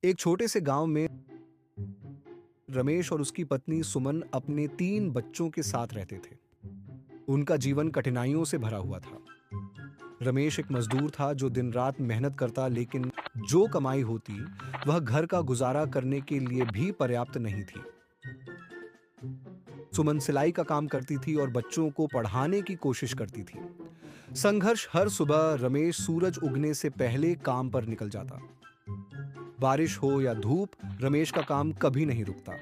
एक छोटे से गांव में रमेश और उसकी पत्नी सुमन अपने 3 बच्चों के साथ रहते थे। उनका जीवन कठिनाइयों से भरा हुआ था। रमेश एक मजदूर था जो दिन रात मेहनत करता, लेकिन जो कमाई होती वह घर का गुजारा करने के लिए भी पर्याप्त नहीं थी। सुमन सिलाई का काम करती थी और बच्चों को पढ़ाने की कोशिश करती थी। संघर्ष हर सुबह रमेश सूरज उगने से पहले काम पर निकल जाता। बारिश हो या धूप, रमेश का काम कभी नहीं रुकता।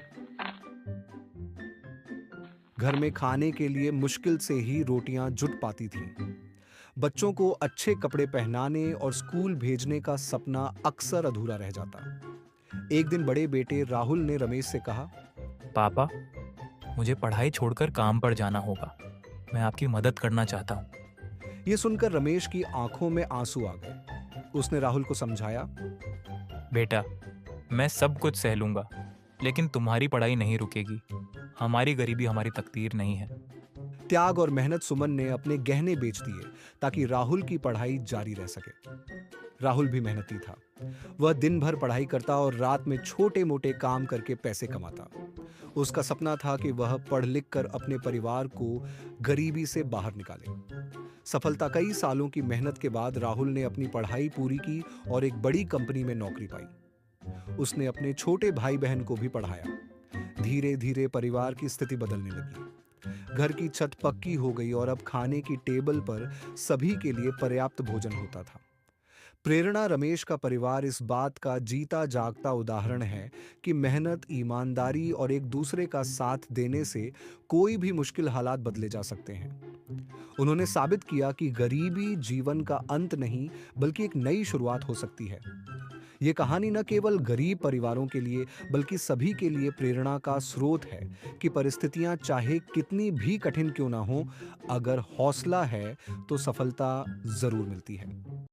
घर में खाने के लिए मुश्किल से ही रोटियां जुट पाती थीं। बच्चों को अच्छे कपड़े पहनाने और स्कूल भेजने का सपना अक्सर अधूरा रह जाता। एक दिन बड़े बेटे राहुल ने रमेश से कहा, पापा, मुझे पढ़ाई छोड़कर काम पर जाना होगा। मैं आपकी मदद करना चाहता हूँ। यह सुनकर रमेश की आंखों में आंसू आ गए। उसने राहुल को समझाया, बेटा, मैं सब कुछ सह लूँगा, लेकिन तुम्हारी पढ़ाई नहीं रुकेगी। हमारी गरीबी हमारी तकदीर नहीं है। त्याग और मेहनत सुमन ने अपने गहने बेच दिए ताकि राहुल की पढ़ाई जारी रह सके। राहुल भी मेहनती था। वह दिन भर पढ़ाई करता और रात में छोटे मोटे काम करके पैसे कमाता। उसका सपना था कि वह पढ़ लिख कर अपने परिवार को गरीबी से बाहर निकाले। सफलता कई सालों की मेहनत के बाद राहुल ने अपनी पढ़ाई पूरी की और एक बड़ी कंपनी में नौकरी पाई। उसने अपने छोटे भाई बहन को भी पढ़ाया। धीरे धीरे परिवार की स्थिति बदलने लगी। घर की छत पक्की हो गई और अब खाने की टेबल पर सभी के लिए पर्याप्त भोजन होता था। प्रेरणा रमेश का परिवार इस बात का जीता जागता उदाहरण है कि मेहनत, ईमानदारी और एक दूसरे का साथ देने से कोई भी मुश्किल हालात बदले जा सकते हैं। उन्होंने साबित किया कि गरीबी जीवन का अंत नहीं, बल्कि एक नई शुरुआत हो सकती है। ये कहानी न केवल गरीब परिवारों के लिए बल्कि सभी के लिए प्रेरणा का स्रोत है कि परिस्थितियां चाहे कितनी भी कठिन क्यों ना हो, अगर हौसला है तो सफलता जरूर मिलती है।